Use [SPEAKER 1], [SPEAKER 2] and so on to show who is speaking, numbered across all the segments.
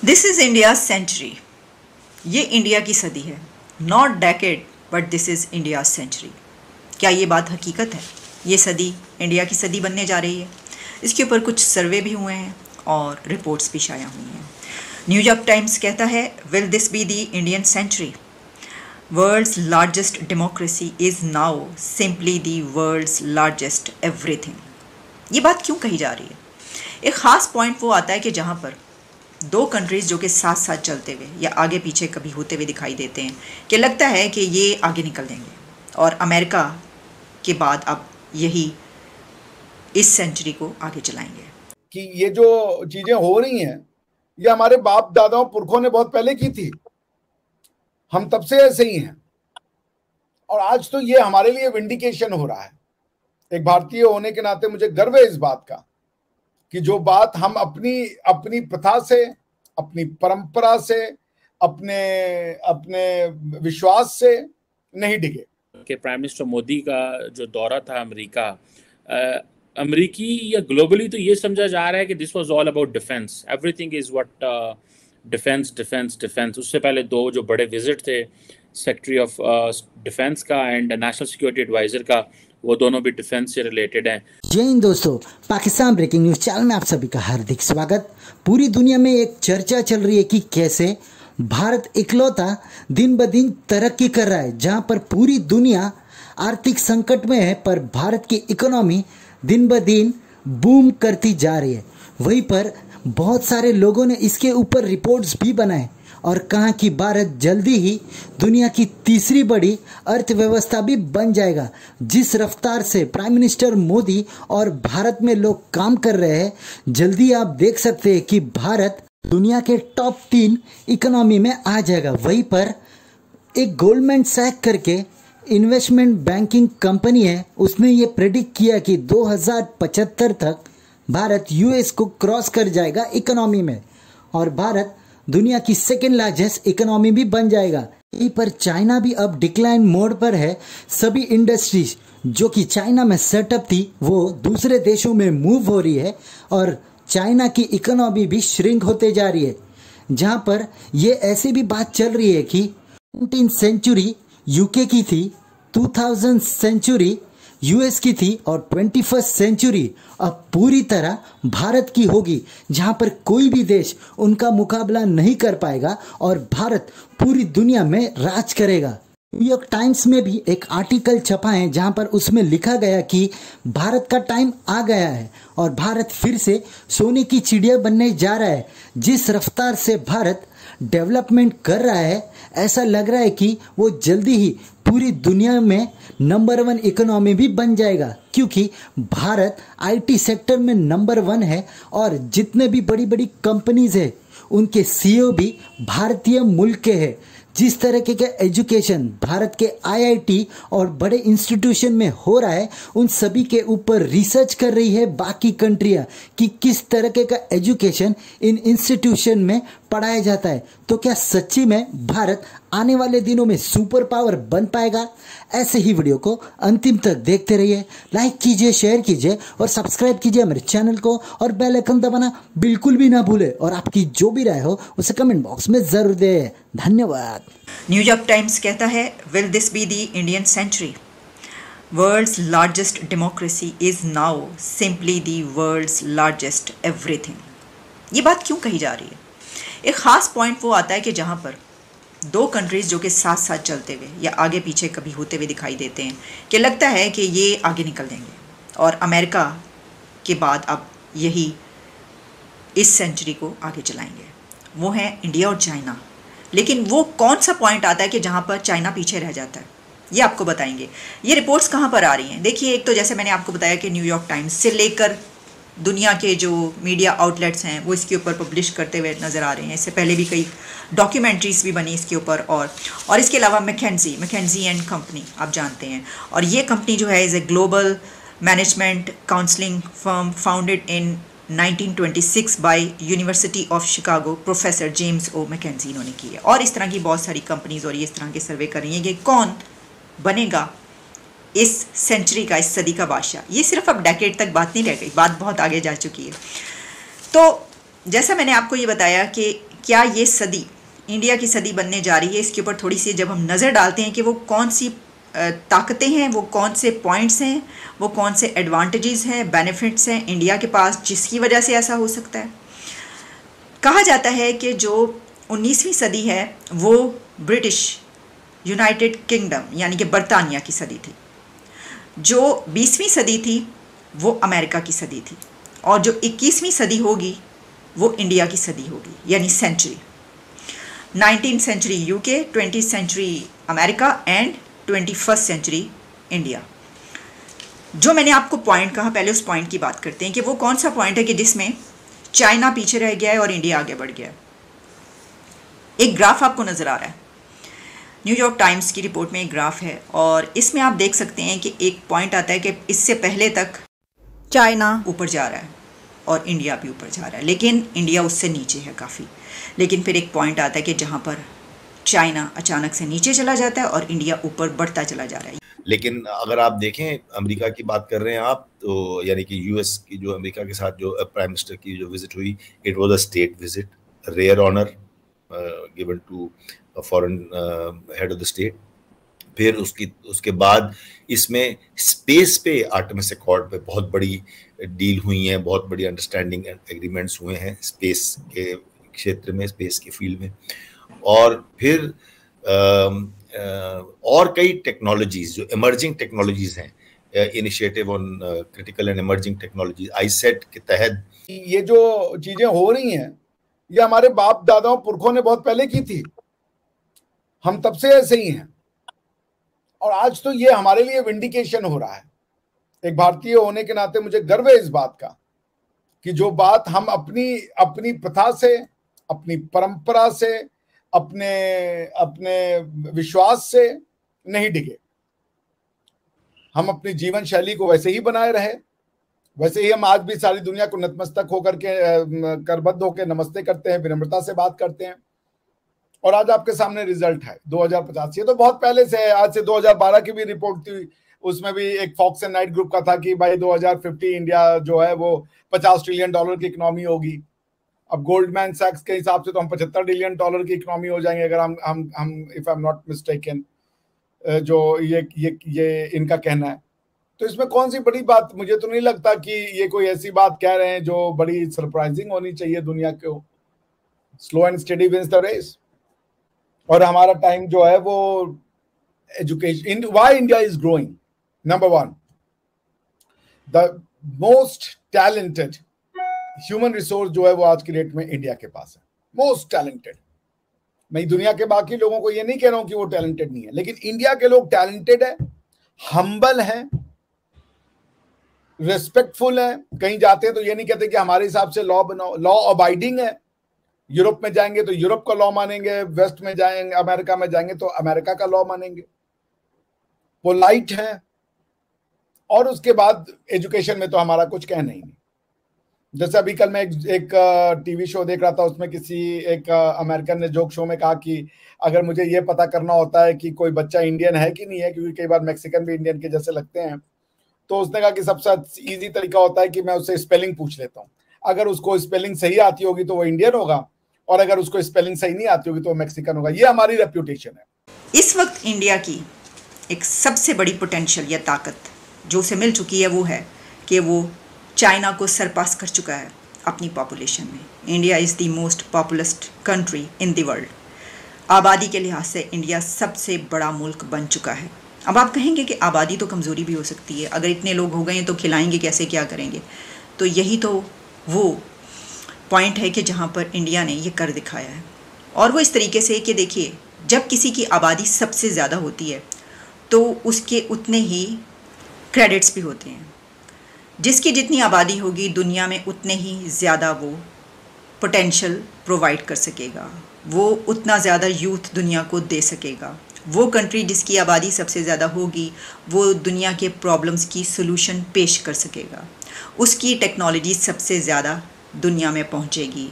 [SPEAKER 1] This is India century. ये India की सदी है, not decade but this is India century. क्या ये बात हकीकत है? ये सदी इंडिया की सदी बनने जा रही है। इसके ऊपर कुछ सर्वे भी हुए हैं और रिपोर्ट्स भी शाया हुई हैं। न्यूयॉर्क टाइम्स कहता है, will this be the Indian century? World's largest democracy is now simply the world's largest everything. ये बात क्यों कही जा रही है? एक ख़ास पॉइंट वो आता है कि जहाँ पर दो कंट्रीज़ जो कि साथ साथ चलते हुए या आगे पीछे कभी होते हुए दिखाई देते हैं कि लगता है कि ये आगे निकल देंगे और अमेरिका के बाद अब यही इस सेंचुरी को आगे चलाएंगे।
[SPEAKER 2] कि ये जो चीजें हो रही हैं ये हमारे बाप दादाओं पुरखों ने बहुत पहले की थी, हम तब से ऐसे ही हैं और आज तो ये हमारे लिए विंडिकेशन हो रहा है। एक भारतीय होने के नाते मुझे गर्व है इस बात का कि जो बात हम अपनी प्रथा से, अपनी परंपरा से, अपने विश्वास से नहीं डिगे।
[SPEAKER 3] कि प्राइम मिनिस्टर मोदी का जो दौरा था अमेरिका, अमेरिकी या ग्लोबली तो ये समझा जा रहा है कि this was all about defence, everything is what defence defence defence. उससे पहले दो जो बड़े विजिट थे सेक्रेटरी ऑफ डिफेंस का एंड नेशनल सिक्योरिटी एडवाइजर का, वो दोनों भी डिफेंस से रिलेटेड हैं।
[SPEAKER 4] जय हिंद दोस्तों, पाकिस्तान ब्रेकिंग न्यूज चैनल में आप सभी का हार्दिक स्वागत। पूरी दुनिया में एक चर्चा चल रही है कि कैसे भारत इकलौता दिन ब दिन तरक्की कर रहा है, जहां पर पूरी दुनिया आर्थिक संकट में है पर भारत की इकोनॉमी दिन ब दिन बूम करती जा रही है। वहीं पर बहुत सारे लोगों ने इसके ऊपर रिपोर्ट्स भी बनाए और कहा कि भारत जल्दी ही दुनिया की तीसरी बड़ी अर्थव्यवस्था भी बन जाएगा। जिस रफ्तार से प्राइम मिनिस्टर मोदी और भारत में लोग काम कर रहे हैं, जल्दी आप देख सकते हैं कि भारत दुनिया के टॉप 3 इकोनॉमी में आ जाएगा। वहीं पर एक गोल्डमैन सैक करके इन्वेस्टमेंट बैंकिंग कंपनी है, उसने ये प्रेडिक्ट किया कि 2075 तक भारत यूएस को क्रॉस कर जाएगा इकोनॉमी में और भारत दुनिया की सेकेंड लार्जेस्ट इकोनॉमी भी बन जाएगा। यहीं पर चाइना भी अब डिक्लाइन मोड पर है। सभी इंडस्ट्रीज जो कि चाइना में सेटअप थी वो दूसरे देशों में मूव हो रही है और चाइना की इकोनॉमी भी श्रिंक होते जा रही है। जहां पर ये ऐसी भी बात चल रही है कि 19th सेंचुरी यूके की थी, 2000 सेंचुरी यूएस की थी और 21st सेंचुरी अब पूरी तरह भारत की होगी, जहां पर कोई भी देश उनका मुकाबला नहीं कर पाएगा और भारत पूरी दुनिया में राज करेगा। न्यूयॉर्क टाइम्स में भी एक आर्टिकल छपा है जहां पर उसमें लिखा गया कि भारत का टाइम आ गया है और भारत फिर से सोने की चिड़िया बनने जा रहा है। जिस रफ्तार से भारत डेवलपमेंट कर रहा है, ऐसा लग रहा है कि वो जल्दी ही पूरी दुनिया में नंबर 1 इकोनॉमी भी बन जाएगा, क्योंकि भारत आईटी सेक्टर में नंबर 1 है और जितने भी बड़ी बड़ी कंपनीज है उनके सीईओ भी भारतीय मूल के हैं। जिस तरह के एजुकेशन भारत के आईआईटी और बड़े इंस्टीट्यूशन में हो रहा है, उन सभी के ऊपर रिसर्च कर रही है बाकी कंट्रियां कि किस तरह का एजुकेशन इन इंस्टीट्यूशन में पढ़ाया जाता है। तो क्या सच्ची में भारत आने वाले दिनों में सुपर पावर बन पाएगा? ऐसे ही वीडियो को अंतिम तक देखते रहिए, लाइक कीजिए, शेयर कीजिए और सब्सक्राइब कीजिए मेरे चैनल को और बेल आइकन दबाना बिल्कुल भी ना भूले और आपकी जो भी राय हो उसे कमेंट बॉक्स में जरूर दे। धन्यवाद।
[SPEAKER 1] न्यूयॉर्क टाइम्स कहता है, will this be the Indian century? World's largest democracy is now simply the world's largest everything. ये बात क्यों कही जा रही है? एक ख़ास पॉइंट वो आता है कि जहाँ पर दो कंट्रीज़ जो कि साथ साथ चलते हुए या आगे पीछे कभी होते हुए दिखाई देते हैं कि लगता है कि ये आगे निकल देंगे और अमेरिका के बाद अब यही इस सेंचुरी को आगे चलाएंगे। वो हैं इंडिया और चाइना। लेकिन वो कौन सा पॉइंट आता है कि जहाँ पर चाइना पीछे रह जाता है, ये आपको बताएंगे। ये रिपोर्ट्स कहाँ पर आ रही हैं? देखिए, एक तो जैसे मैंने आपको बताया कि न्यूयॉर्क टाइम्स से लेकर दुनिया के जो मीडिया आउटलेट्स हैं वो इसके ऊपर पब्लिश करते हुए नज़र आ रहे हैं। इससे पहले भी कई डॉक्यूमेंट्रीज भी बनी इसके ऊपर और इसके अलावा मैकेंजी एंड कंपनी आप जानते हैं, और ये कंपनी जो है is a global management counselling firm founded in 1926 by university of Chicago, professor James O McKinsey इन्होंने की है। और इस तरह की बहुत सारी कंपनीज और ये इस तरह के सर्वे कर रही हैं कि कौन बनेगा इस सेंचुरी का, इस सदी का बादशाह। ये सिर्फ अब डेकेड तक बात नहीं रह गई, बात बहुत आगे जा चुकी है। तो जैसा मैंने आपको ये बताया कि क्या ये सदी इंडिया की सदी बनने जा रही है, इसके ऊपर थोड़ी सी जब हम नज़र डालते हैं कि वो कौन सी ताकतें हैं, वो कौन से पॉइंट्स हैं, वो कौन से एडवांटेजेस हैं, बेनिफिट्स हैं इंडिया के पास जिसकी वजह से ऐसा हो सकता है। कहा जाता है कि जो 19वीं सदी है वो ब्रिटिश यूनाइटेड किंगडम यानी कि बरतानिया की सदी थी, जो 20वीं सदी थी वो अमेरिका की सदी थी, और जो 21वीं सदी होगी वो इंडिया की सदी होगी, यानी century. 19th century UK, 20th century America and 21st century India. जो मैंने आपको पॉइंट कहा, पहले उस पॉइंट की बात करते हैं कि वो कौन सा पॉइंट है कि जिसमें चाइना पीछे रह गया है और इंडिया आगे बढ़ गया है। एक ग्राफ आपको नज़र आ रहा है, न्यूयॉर्क टाइम्स की रिपोर्ट में एक ग्राफ है, और इसमें आप देख सकते हैं कि एक पॉइंट आता है कि इससे पहले तक चाइना ऊपर जा रहा है और इंडिया भी ऊपर जा रहा है, लेकिन इंडिया उससे नीचे है काफ़ी। लेकिन फिर एक पॉइंट आता है कि जहाँ पर चाइना अचानक से नीचे चला जाता है और इंडिया ऊपर बढ़ता चला जा रहा है।
[SPEAKER 5] लेकिन अगर आप देखें, अमेरिका की बात कर रहे हैं आप, तो यानी कि यूएस की जो अमेरिका के साथ जो प्राइम मिनिस्टर की जो विजिट हुई, it was a state visit, rare honour given to foreign head of the state. फिर उसके बाद इसमें स्पेस पे आर्टेमिस अकॉर्ड पे बहुत बड़ी डील हुई है, बहुत बड़ी अंडरस्टैंडिंग एग्रीमेंट्स हुए हैं स्पेस के क्षेत्र में, स्पेस के फील्ड में। और फिर और कई टेक्नोलॉजीज जो इमर्जिंग टेक्नोलॉजीज हैं, initiative on critical and emerging technologies iCET के तहत
[SPEAKER 2] ये जो चीजें हो रही हैं ये हमारे बाप दादाओं पुरखों ने बहुत पहले की थी, हम तब से ऐसे ही हैं। और आज तो ये हमारे लिए विंडिकेशन हो रहा है। एक भारतीय होने के नाते मुझे गर्व है इस बात का कि जो बात हम अपनी प्रथा से, अपनी परंपरा से, अपने विश्वास से नहीं डिगे, हम अपनी जीवन शैली को वैसे ही बनाए रहे, वैसे ही हम आज भी सारी दुनिया को नतमस्तक होकर के करबद्ध होकर नमस्ते करते हैं, विनम्रता से बात करते हैं। और आज आपके सामने रिजल्ट है 2050। ये तो बहुत पहले से है, आज से 2012 की भी रिपोर्ट थी, उसमें भी एक फॉक्स एंड नाइट ग्रुप का था कि भाई 2050 इंडिया जो है वो $50 ट्रिलियन की इकोनॉमी होगी। अब गोल्डमैन सैक्स के हिसाब से तो हम $75 ट्रिलियन की इकोनॉमी हो जाएंगे अगर हम if I am not mistaken, जो ये इनका कहना है। तो इसमें कौन सी बड़ी बात, मुझे तो नहीं लगता कि ये कोई ऐसी बात कह रहे हैं जो बड़ी सरप्राइजिंग होनी चाहिए दुनिया को। Slow and steady wins the race. और हमारा टाइम जो है वो education, why India is growing, number 1 the most talented human resource जो है वो आज की डेट में इंडिया के पास है, मोस्ट टैलेंटेड। मैं दुनिया के बाकी लोगों को ये नहीं कह रहा हूं कि वो टैलेंटेड नहीं है, लेकिन इंडिया के लोग टैलेंटेड है, हम्बल है, रिस्पेक्टफुल है। कहीं जाते हैं तो ये नहीं कहते कि हमारे हिसाब से लॉ बनाओ, लॉ अबाइडिंग है। यूरोप में जाएंगे तो यूरोप का लॉ मानेंगे, वेस्ट में जाएंगे, अमेरिका में जाएंगे तो अमेरिका का लॉ मानेंगे। पोलाइट है। और उसके बाद एजुकेशन में तो हमारा कुछ कहना ही नहीं। जैसे अभी कल मैं एक टीवी शो देख रहा था, उसमें किसी एक अमेरिकन ने जोक शो में कहा कि अगर मुझे ये पता करना होता है कि कोई बच्चा इंडियन है कि नहीं है, क्योंकि कई बार मैक्सिकन भी इंडियन के जैसे लगते हैं, तो उसने कहा कि सबसे इजी तरीका होता है कि मैं उससे स्पेलिंग पूछ लेता हूँ। अगर उसको स्पेलिंग सही आती होगी तो वो इंडियन होगा, और अगर उसको स्पेलिंग सही नहीं आती होगी तो वो मैक्सिकन होगा। ये हमारी रेप्यूटेशन है।
[SPEAKER 1] इस वक्त इंडिया की एक सबसे बड़ी पोटेंशियल या ताकत जो उसे मिल चुकी है वो है कि वो चाइना को सरपास कर चुका है अपनी पॉपुलेशन में। India is the most populous country in the world. आबादी के लिहाज से इंडिया सबसे बड़ा मुल्क बन चुका है। अब आप कहेंगे कि आबादी तो कमज़ोरी भी हो सकती है, अगर इतने लोग हो गए हैं तो खिलाएंगे कैसे, क्या करेंगे? तो यही तो वो पॉइंट है कि जहाँ पर इंडिया ने ये कर दिखाया है। और वो इस तरीके से कि देखिए, जब किसी की आबादी सबसे ज़्यादा होती है तो उसके उतने ही क्रेडिट्स भी होते हैं। जिसकी जितनी आबादी होगी दुनिया में उतने ही ज़्यादा वो पोटेंशियल प्रोवाइड कर सकेगा, वो उतना ज़्यादा यूथ दुनिया को दे सकेगा। वो कंट्री जिसकी आबादी सबसे ज़्यादा होगी वो दुनिया के प्रॉब्लम्स की सलूशन पेश कर सकेगा, उसकी टेक्नोलॉजी सबसे ज़्यादा दुनिया में पहुंचेगी,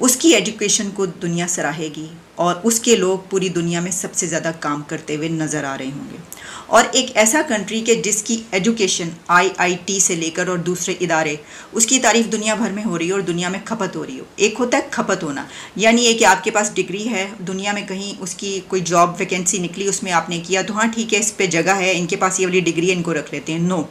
[SPEAKER 1] उसकी एजुकेशन को दुनिया सराहेगी और उसके लोग पूरी दुनिया में सबसे ज़्यादा काम करते हुए नज़र आ रहे होंगे। और एक ऐसा कंट्री के जिसकी एजुकेशन IIT से लेकर और दूसरे इदारे, उसकी तारीफ दुनिया भर में हो रही हो और दुनिया में खपत हो रही हो। एक होता है खपत होना, यानी ये कि आपके पास डिग्री है, दुनिया में कहीं उसकी कोई जॉब वैकेंसी निकली, उसमें आपने किया तो हाँ ठीक है, इस पे जगह है, इनके पास ये वाली डिग्री है, इनको रख लेते हैं। नो,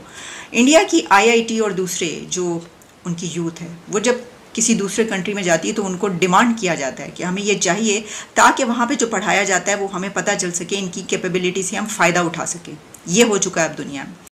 [SPEAKER 1] इंडिया की IIT और दूसरे जो उनकी यूथ है, वो जब किसी दूसरे कंट्री में जाती है तो उनको डिमांड किया जाता है कि हमें ये चाहिए ताकि वहाँ पे जो पढ़ाया जाता है वो हमें पता चल सके, इनकी कैपेबिलिटी से हम फ़ायदा उठा सकें। ये हो चुका है अब दुनिया में।